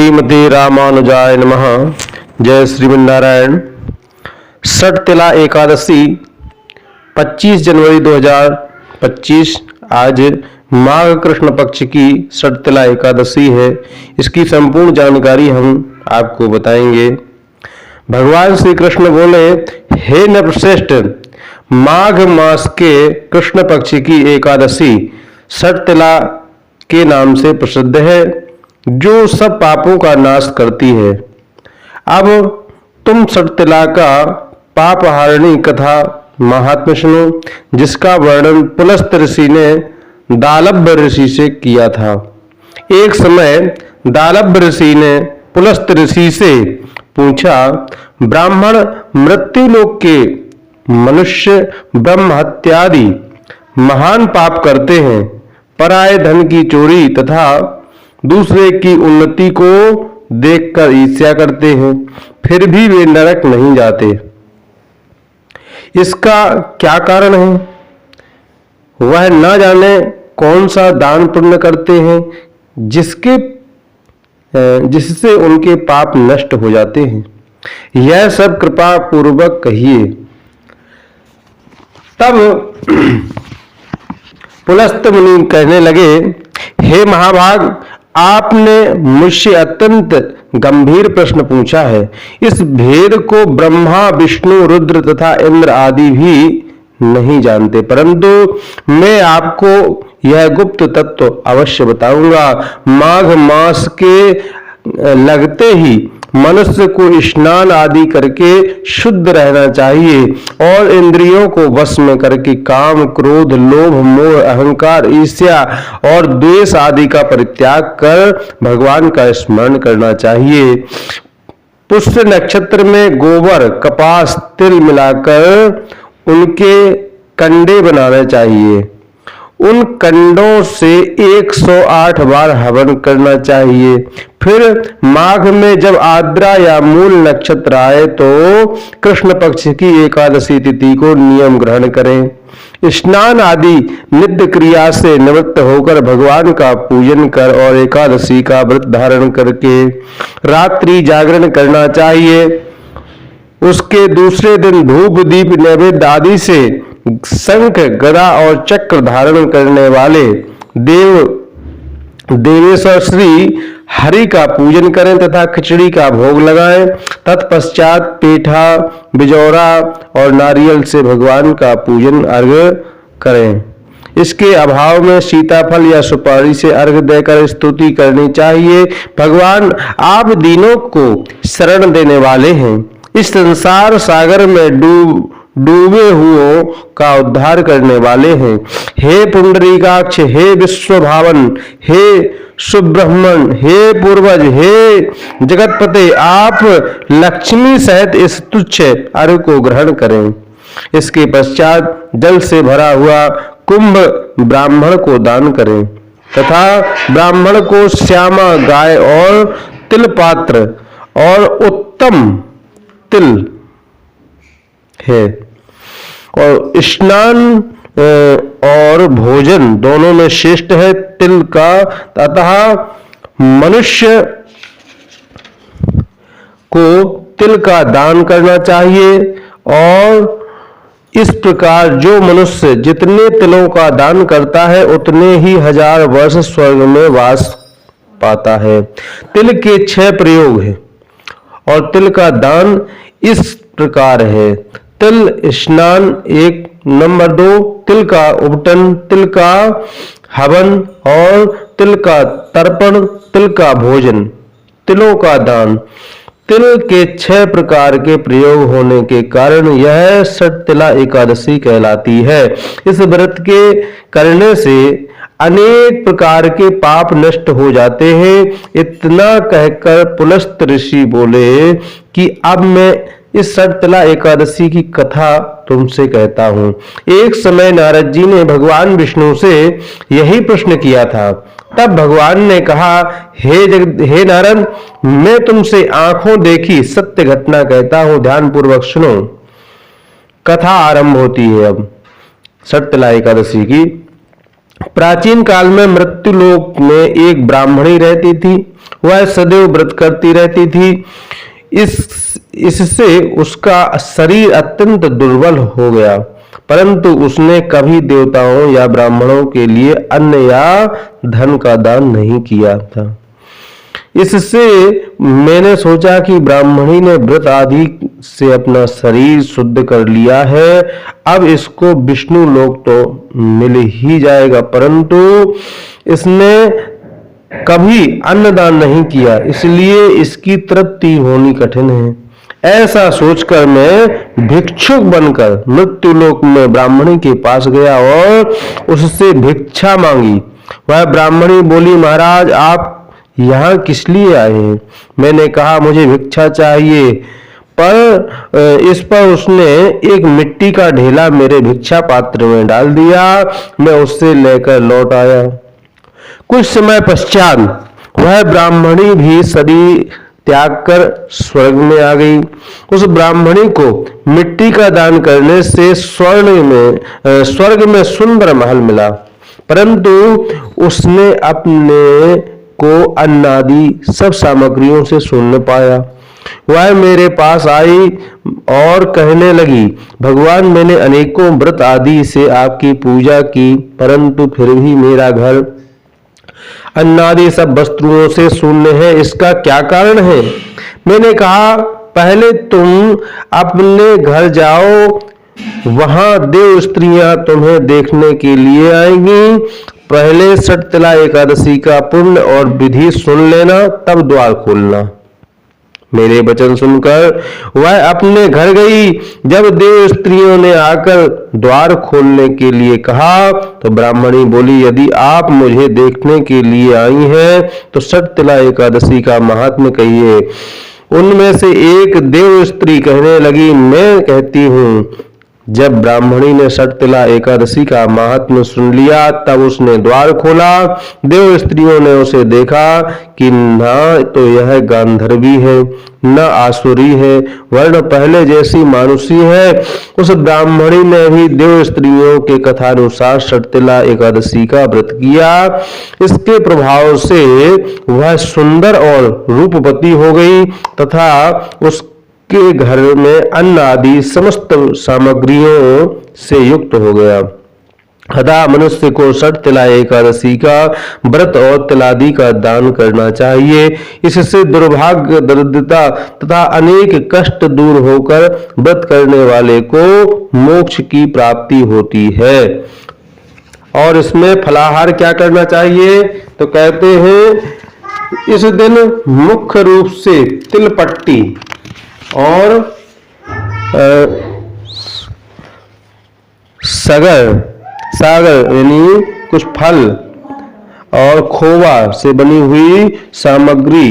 श्रीमते रामानुजाय नमः। जय श्रीमन्नारायण। षटतिला एकादशी 25 जनवरी 2025 आज माघ कृष्ण पक्ष की षटतिला एकादशी है। इसकी संपूर्ण जानकारी हम आपको बताएंगे। भगवान श्री कृष्ण बोले, हे नरश्रेष्ठ, माघ मास के कृष्ण पक्ष की एकादशी षटतिला के नाम से प्रसिद्ध है, जो सब पापों का नाश करती है। अब तुम षटतिला का पापहारिणी कथा महात्म्य सुनो, जिसका वर्णन पुलस्त ऋषि ने दालभ्य ऋषि से किया था। एक समय दालभ्य ऋषि ने पुलस्त ऋषि से पूछा, ब्राह्मण मृत्युलोक के मनुष्य ब्रह्म हत्यादि महान पाप करते हैं, पराये धन की चोरी तथा दूसरे की उन्नति को देखकर ईर्ष्या करते हैं, फिर भी वे नरक नहीं जाते। इसका क्या कारण है? वह न जाने कौन सा दान पुण्य करते हैं जिससे उनके पाप नष्ट हो जाते हैं। यह सब कृपा पूर्वक कहिए। तब पुलस्त मुनि कहने लगे, हे महाभाग, आपने मुझसे अत्यंत गंभीर प्रश्न पूछा है। इस भेद को ब्रह्मा, विष्णु, रुद्र तथा इंद्र आदि भी नहीं जानते, परंतु मैं आपको यह गुप्त तत्व अवश्य बताऊंगा। माघ मास के लगते ही मनुष्य को स्नान आदि करके शुद्ध रहना चाहिए और इंद्रियों को वश में करके काम, क्रोध, लोभ, मोह, अहंकार, ईर्ष्या और द्वेष आदि का परित्याग कर भगवान का स्मरण करना चाहिए। पुष्य नक्षत्र में गोबर, कपास, तिल मिलाकर उनके कंडे बनाने चाहिए। उन कंडों से 108 बार हवन करना चाहिए। फिर माघ में जब आद्रा या मूल नक्षत्र आए तो कृष्ण पक्ष की एकादशी तिथि को नियम ग्रहण करें। स्नान आदि नित्य क्रिया से निवृत्त होकर भगवान का पूजन कर और एकादशी का व्रत धारण करके रात्रि जागरण करना चाहिए। उसके दूसरे दिन धूप, दीप, नैवेद्य आदि से शंख, गदा और चक्र धारण करने वाले देवेश्वर श्री हरि का पूजन करें तथा खिचड़ी का भोग लगाएं। तत्पश्चात पेठा, बिजौरा और नारियल से भगवान का पूजन अर्घ्य करें। इसके अभाव में सीताफल या सुपारी से अर्घ्य देकर स्तुति करनी चाहिए। भगवान आप दीनों को शरण देने वाले हैं, इस संसार सागर में डूबे हुओं का उद्धार करने वाले हैं। हे पुंडरीकाक्ष, हे विश्वभावन, हे सुब्रह्मण्य, हे पूर्वज, हे जगतपते, आप लक्ष्मी सहित इस तुच्छ अर्घ्य को ग्रहण करें। इसके पश्चात जल से भरा हुआ कुंभ ब्राह्मण को दान करें तथा ब्राह्मण को श्यामा गाय और तिल पात्र और उत्तम तिल है और स्नान और भोजन दोनों में श्रेष्ठ है तिल का। अतः मनुष्य को तिल का दान करना चाहिए और इस प्रकार जो मनुष्य जितने तिलों का दान करता है उतने ही 1000 वर्ष स्वर्ग में वास पाता है। तिल के 6 प्रयोग हैं और तिल का दान इस प्रकार है। तिल स्नान 1, नंबर 2 तिल का उपटन, तिल का हवन और तिल का तर्पण, तिल का भोजन, तिलों का दान। तिल के 6 प्रकार के प्रयोग होने के कारण यह षटतिला एकादशी कहलाती है। इस व्रत के करने से अनेक प्रकार के पाप नष्ट हो जाते हैं। इतना कहकर पुलस्त ऋषि बोले कि अब मैं इस षटतिला एकादशी की कथा तुमसे कहता हूँ। एक समय नारद जी ने भगवान विष्णु से यही प्रश्न किया था। तब भगवान ने कहा, हे नारद, मैं तुमसे आंखों देखी सत्य घटना कहता हूँ, ध्यान पूर्वक सुनो। कथा आरंभ होती है अब षटतिला एकादशी की। प्राचीन काल में मृत्युलोक में एक ब्राह्मणी रहती थी। वह सदैव व्रत करती रहती थी। इससे उसका शरीर अत्यंत दुर्बल हो गया, परंतु उसने कभी देवताओं या ब्राह्मणों के लिए अन्न या धन का दान नहीं किया था। इससे मैंने सोचा कि ब्राह्मणी ने व्रत आदि से अपना शरीर शुद्ध कर लिया है, अब इसको विष्णु लोक तो मिल ही जाएगा, परंतु इसने कभी अन्नदान नहीं किया, इसलिए इसकी तृप्ति होनी कठिन है। ऐसा सोचकर मैं भिक्षुक बनकर मृत्युलोक में ब्राह्मणी के पास गया और उससे भिक्षा मांगी। वह ब्राह्मणी बोली, महाराज आप यहाँ किस लिए आए हैं? मैंने कहा, मुझे भिक्षा चाहिए, पर इस पर उसने एक मिट्टी का ढेला मेरे भिक्षा पात्र में डाल दिया। मैं उससे लेकर लौट आया। कुछ समय पश्चात वह ब्राह्मणी भी शरीर त्याग कर स्वर्ग में आ गई। उस ब्राह्मणी को मिट्टी का दान करने से स्वर्ग में सुंदर महल मिला, परंतु उसने अपने को अन्न आदि सब सामग्रियों से शून्य पाया। वह मेरे पास आई और कहने लगी, भगवान मैंने अनेकों व्रत आदि से आपकी पूजा की, परंतु फिर भी मेरा घर अन्नादि सब वस्तुओं से शून्य है, इसका क्या कारण है? मैंने कहा, पहले तुम अपने घर जाओ, वहां देव स्त्रियां तुम्हें देखने के लिए आएंगी। पहले षटतिला एकादशी का पुण्य और विधि सुन लेना, तब द्वार खोलना। मेरे वचन सुनकर वह अपने घर गई। जब देव स्त्रियों ने आकर द्वार खोलने के लिए कहा तो ब्राह्मणी बोली, यदि आप मुझे देखने के लिए आई हैं तो षटतिला एकादशी का महात्म्य कहिए। उनमें से एक देव स्त्री कहने लगी, मैं कहती हूँ। जब ब्राह्मणी ने षटतिला एकादशी का महात्म्य सुन लिया, तब उसने द्वार खोला। देव स्त्रियों ने उसे देखा कि न तो यह गांधर्वी है न आसुरी है, वर्ण पहले जैसी मानुषी है। उस ब्राह्मणी ने भी देव स्त्रियों के कथानुसार षटतिला एकादशी का व्रत किया। इसके प्रभाव से वह सुंदर और रूपवती हो गई तथा उस के घर में अन्न आदि समस्त सामग्रियों से युक्त हो गया। अतः मनुष्य को षटतिला एकादशी का व्रत और तिलादि का दान करना चाहिए। इससे दुर्भाग्य, दरिद्रता तथा अनेक कष्ट दूर होकर व्रत करने वाले को मोक्ष की प्राप्ति होती है। और इसमें फलाहार क्या करना चाहिए? तो कहते हैं इस दिन मुख्य रूप से तिलपट्टी और सागर यानी कुछ फल और खोवा से बनी हुई सामग्री,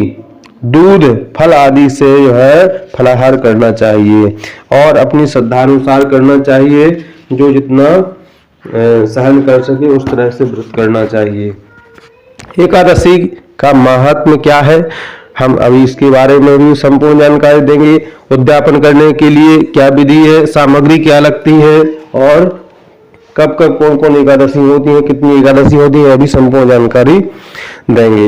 दूध, फल आदि से जो है फलाहार करना चाहिए और अपनी श्रद्धानुसार करना चाहिए। जो जितना सहन कर सके उस तरह से व्रत करना चाहिए। एकादशी का महात्म्य क्या है, हम अभी इसके बारे में भी संपूर्ण जानकारी देंगे। उद्यापन करने के लिए क्या विधि है, सामग्री क्या लगती है और कब कब कौन कौन एकादशी होती है, कितनी एकादशी होती है, अभी संपूर्ण जानकारी देंगे।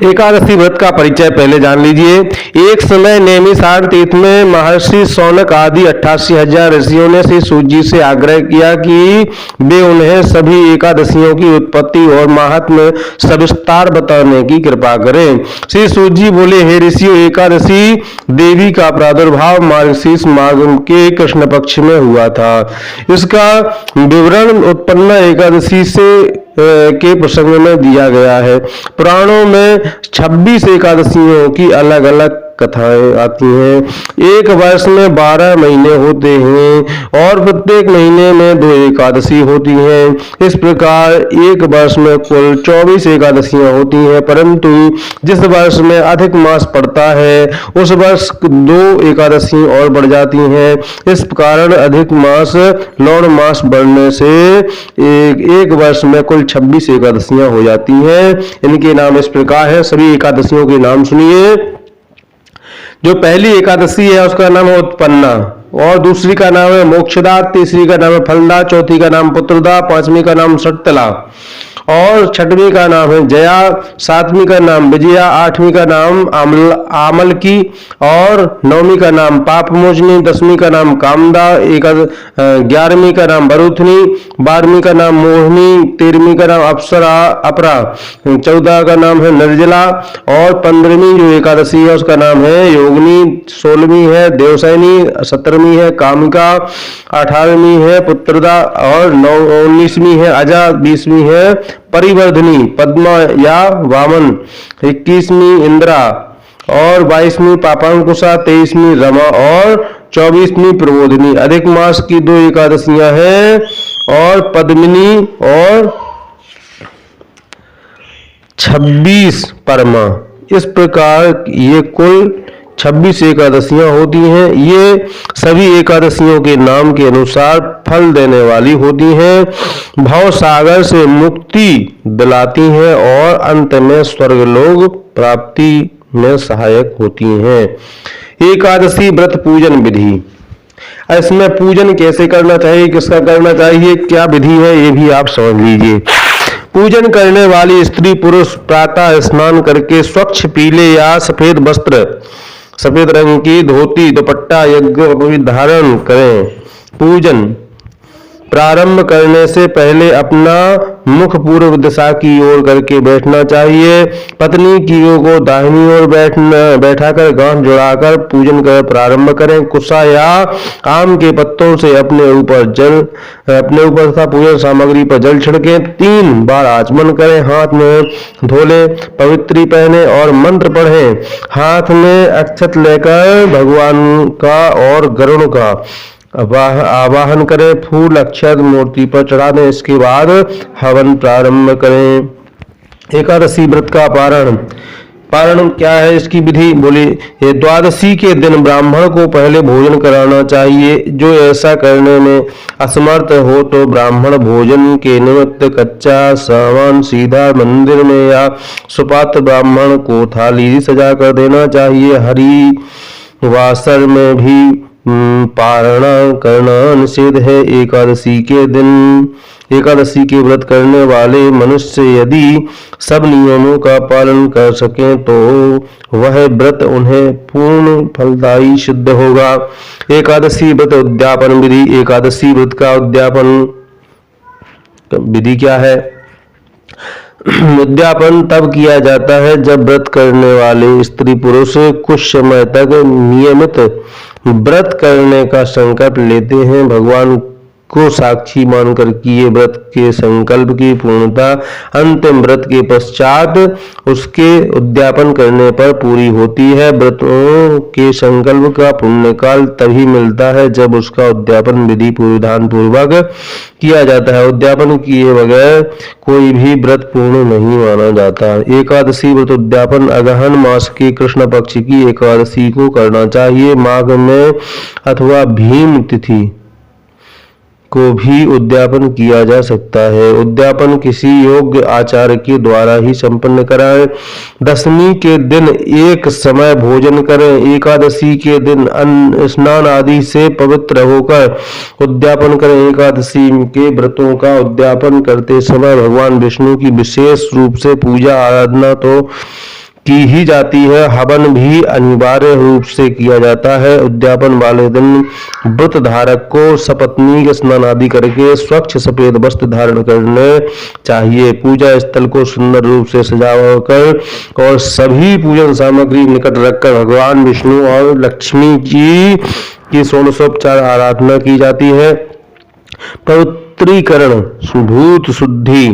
एकादशी व्रत का परिचय पहले जान लीजिए। एक समय नैमिषारण्य तीर्थ में महर्षि शौनक आदि 88,000 ऋषियों ने श्री सूत जी से आग्रह किया कि वे उन्हें सभी एकादशियों की उत्पत्ति और महात्म्य सविस्तार बताने की कृपा करें। श्री सूत जी बोले, हे ऋषियों, एकादशी देवी का प्रादुर्भाव मार्गशीर्ष माघ के कृष्ण पक्ष में हुआ था। इसका विवरण उत्पन्न एकादशी से के प्रसंग में दिया गया है। पुराणों में 26 एकादशियों की अलग अलग कथाएं आती हैं। एक वर्ष में 12 महीने होते हैं और प्रत्येक महीने में 2 एकादशी होती हैं। इस प्रकार एक वर्ष में कुल 24 एकादशियां होती हैं, परंतु जिस वर्ष में अधिक मास पड़ता है उस वर्ष 2 एकादशी और बढ़ जाती हैं। इस कारण अधिक मास लौण मास बढ़ने से एक वर्ष में कुल 26 एकादशियां हो जाती हैं। इनके नाम इस प्रकार है। सभी एकादशियों के नाम सुनिए। जो पहली एकादशी है उसका नाम है उत्पन्ना। और दूसरी का नाम है मोक्षदा, तीसरी का नाम है फलदा, चौथी का नाम पुत्रदा, पांचवी का नाम सटतला और छठवीं का नाम है जया, सातवीं का नाम विजया, आठवीं का नाम आमल की और नौवीं का नाम पापमोचनी, दसवीं का नाम कामदा, 11वीं का नाम बरुथनी, 12वीं का नाम मोहिनी, 13वीं का नाम अप्सरा अपरा, 14 का नाम है निर्जला और 15वीं जो एकादशी है उसका नाम है योगिनी, 16वीं है देवसैनी, 17वीं है कामिका, 18वीं है पुत्रदा और 19वीं है अजा, 20वीं है परिवर्धनी पद्मा या वामन, 21वीं इंद्रा और 22वीं पापांकुशा, 23वीं रमा और 24वीं प्रबोधिनी। अधिक मास की 2 एकादशियां हैं और पद्मिनी और 26 परमा। इस प्रकार ये कुल 26 एकादशियां होती हैं। ये सभी एकादशियों के नाम के अनुसार फल देने वाली होती हैं, भव सागर से मुक्ति दिलाती हैं और अंत में स्वर्गलोक प्राप्ति में सहायक होती हैं। एकादशी व्रत पूजन विधि। इसमें पूजन कैसे करना चाहिए, किसका करना चाहिए, क्या विधि है, ये भी आप समझ लीजिए। पूजन करने वाली स्त्री पुरुष प्रातः स्नान करके स्वच्छ पीले या सफेद वस्त्र, सफेद रंग की धोती दुपट्टा यज्ञोपवीत धारण करें। पूजन प्रारंभ करने से पहले अपना मुख पूर्व दिशा की ओर करके बैठना चाहिए। पत्नी की ओर को दाहिनी ओर बैठाकर गांठ जुड़ाकर पूजन कर प्रारंभ करें। कुशा या आम के पत्तों से अपने ऊपर तथा पूजन सामग्री पर जल छिड़के 3 बार आचमन करें। हाथ में धोले, पवित्री पहने और मंत्र पढ़ें। हाथ में अक्षत लेकर भगवान का और गरुड़ का आवाहन करें। फूल अक्षत मूर्ति पर चढ़ा दें। इसके बाद हवन प्रारंभ करें। एकादशी व्रत का पारण क्या है, इसकी विधि बोली। ये द्वादशी के दिन ब्राह्मण को पहले भोजन कराना चाहिए। जो ऐसा करने में असमर्थ हो तो ब्राह्मण भोजन के निमित्त कच्चा सामान सीधा मंदिर में या सुपात्र ब्राह्मण को थाली सजा कर देना चाहिए। हरि वासर में भी पारणा करना निषेध है। एकादशी के व्रत करने वाले मनुष्य यदि सब नियमों का पालन कर सकें तो वह व्रत उन्हें पूर्ण फलदायी सिद्ध होगा। एकादशी व्रत उद्यापन विधि। एकादशी व्रत का उद्यापन विधि क्या है? उद्यापन तब किया जाता है जब व्रत करने वाले स्त्री पुरुष कुछ समय तक नियमित व्रत करने का संकल्प लेते हैं, भगवान को साक्षी मानकर किए व्रत के संकल्प की पूर्णता अंतिम व्रत के पश्चात उसके उद्यापन करने पर पूरी होती है। व्रतों के संकल्प का पुण्यकाल तभी मिलता है जब उसका उद्यापन विधि विधान पूर्वक किया जाता है। उद्यापन किए बगैर कोई भी व्रत पूर्ण नहीं माना जाता। एकादशी व्रत उद्यापन अगहन मास की कृष्ण पक्ष की एकादशी को करना चाहिए। माघ में अथवा भीम तिथि को भी उद्यापन किया जा सकता है। उद्यापन किसी योग्य आचार्य के द्वारा ही संपन्न कराएं। दशमी के दिन एक समय भोजन करें। एकादशी के दिन स्नान आदि से पवित्र होकर उद्यापन करें। एकादशी के व्रतों का उद्यापन करते समय भगवान विष्णु की विशेष रूप से पूजा आराधना तो की ही जाती है, हवन भी अनिवार्य रूप से किया जाता है। उद्यापन वाले दिन व्रत धारक को सपत्नीक स्नान आदि करके स्वच्छ सफेद वस्त्र धारण करने चाहिए। पूजा स्थल को सुंदर रूप से सजाकर और सभी पूजन सामग्री निकट रखकर भगवान विष्णु और लक्ष्मी जी की षोडशोपचार आराधना की जाती है। पवित्रीकरण, भूत शुद्धि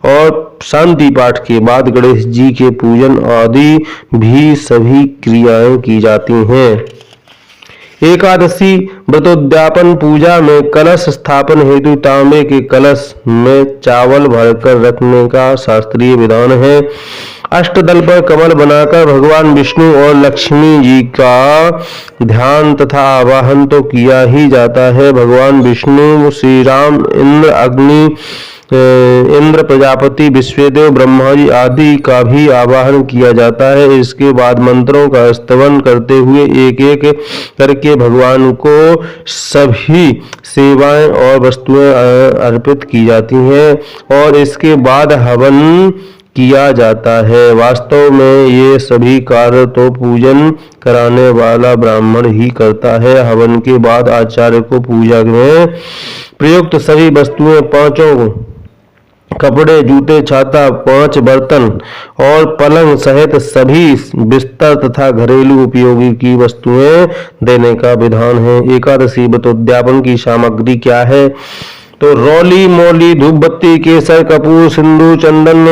और शांति पाठ के बाद गणेश जी के पूजन आदि भी सभी क्रियाएं की जाती हैं। एकादशी व्रतोद्यापन पूजा में कलश स्थापन हेतु तांबे के कलश में चावल भरकर रखने का शास्त्रीय विधान है। अष्टदल पर कमल बनाकर भगवान विष्णु और लक्ष्मी जी का ध्यान तथा आवाहन तो किया ही जाता है। भगवान विष्णु, श्री राम, इंद्र, अग्नि, इंद्र, प्रजापति, विश्वदेव, ब्रह्मा जी आदि का भी आवाहन किया जाता है। इसके बाद मंत्रों का स्तवन करते हुए एक एक करके भगवान को सभी सेवाएं और वस्तुएं अर्पित की जाती हैं और इसके बाद हवन किया जाता है। वास्तव में ये सभी कार्य तो पूजन कराने वाला ब्राह्मण ही करता है। हवन के बाद आचार्य को पूजा में प्रयुक्त सभी वस्तुएं, पांचों कपड़े, जूते, छाता, 5 बर्तन और पलंग सहित सभी बिस्तर तथा घरेलू उपयोगी की वस्तुएं देने का विधान है। एकादशी व्रत उद्यापन की सामग्री क्या है? तो रौली, मौली, धूप बत्ती, केसर, कपूर, सिंदूर, चंदन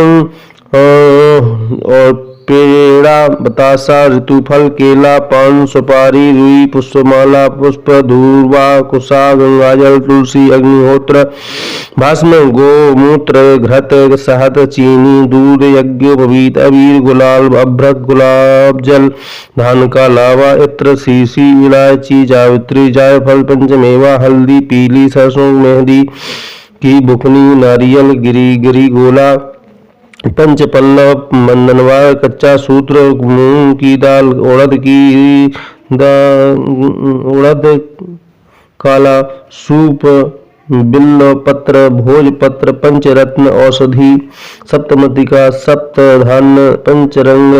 और पेड़ा, बतासा, ऋतुफल, केला, पान, सुपारी, रुई, पुष्पमाला, पुष्प, धूर्वा, कुशा, गंगाजल, तुलसी, अग्निहोत्र, भस्म, गोमूत्र, घृत, शहद, चीनी, दूध, यज्ञोपवीत, अबीर, गुलाल, अभ्रक, गुलाब जल, धान का लावा, इत्र, सीसी, इलायची, जावित्री, जायफल, पंचमेवा, हल्दी, पीली सरसों, मेहंदी की बुकनी, नारियल, गिरी गोला, पंच पल्लव, मंदनवार, कच्चा सूत्र, मूंग की दाल, उड़द, काला सूप, बिल्व पत्र, भोज पत्र, पंचरत्न औषधि, सप्तमतिका, सप्तधान्य, पंचरंग,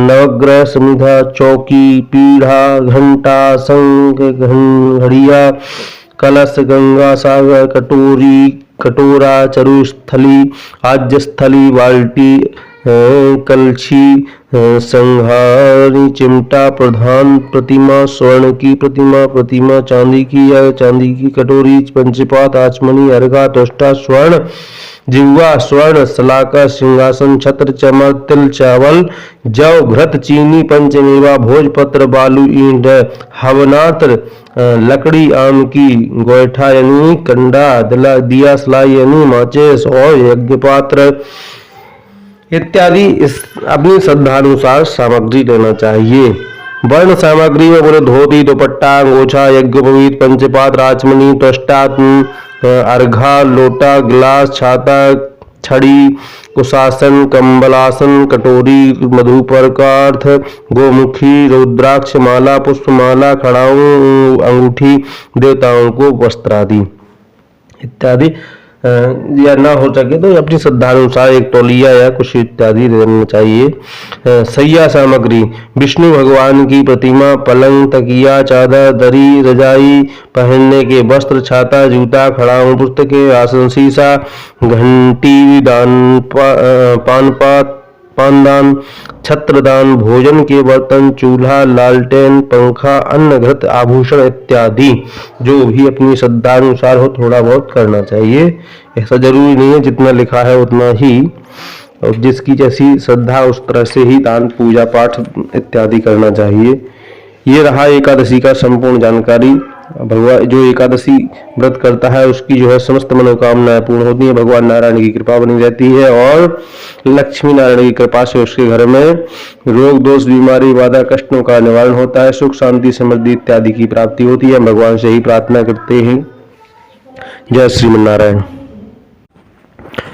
नवग्रह समिधा, चौकी, पीढ़ा, घंटा, शंख, घड़िया, कलश, गंगा सागर, कटोरा, चरुस्थली, आज्यस्थली, बाल्टी, कलछी, संहारी, चिमटा, प्रधान प्रतिमा, स्वर्ण की प्रतिमा चांदी की या चांदी की कटोरी, पंचपात, आचमनी, अर्घा, तोष्टा, स्वर्ण जिह्वा, स्वर्ण सलाका, सिंहासन, छत्र, चमर, तिल, चावल, जव, घृत, चीनी, पंचमेवा, भोजपत्र, बालू, ईंट, हवनात्र, लकड़ी, आम की गोईठा यानी कंडा, दिया सलाई यानी माचिस और यज्ञपात्र इत्यादि इस अपनी श्रद्धानुसार सामग्री लेना चाहिए। वर्ण सामग्री में बोले धोती, दुपट्टा, अंगोछा, यज्ञोपवीत, पंचपात्र, आचमनी, त्वष्टा, अर्घा, लोटा, गिलास, छाता, छड़ी, कुशासन, कंबलासन, कटोरी, मधुपर का अर्थ, गोमुखी, रुद्राक्ष माला, पुष्पमाला, खड़ाऊ, अंगूठी, देवताओं को वस्त्र आदि इत्यादि या ना हो सके तो अपनी श्रद्धानुसार एक तौलिया या कुछ इत्यादि लेना चाहिए। सैया सामग्री, विष्णु भगवान की प्रतिमा, पलंग, तकिया, चादर, दरी, रजाई, पहनने के वस्त्र, छाता, जूता, खड़ाऊ, पुस्तकें, आसन, शीशा, घंटी, पानदान, छत्रदान, भोजन के बर्तन, चूल्हा, लालटेन, पंखा, अन्न, घृत, आभूषण इत्यादि जो भी अपनी श्रद्धानुसार हो थोड़ा बहुत करना चाहिए। ऐसा जरूरी नहीं है जितना लिखा है उतना ही, और जिसकी जैसी श्रद्धा उस तरह से ही दान, पूजा पाठ इत्यादि करना चाहिए। ये रहा एकादशी का संपूर्ण जानकारी। भगवान जो एकादशी व्रत करता है उसकी जो है समस्त मनोकामनाएं पूर्ण होती है, भगवान नारायण की कृपा बनी रहती है और लक्ष्मी नारायण की कृपा से उसके घर में रोग दोष बीमारी बाधा कष्टों का निवारण होता है, सुख शांति समृद्धि इत्यादि की प्राप्ति होती है। भगवान से ही प्रार्थना करते हैं। जय श्रीमन नारायण।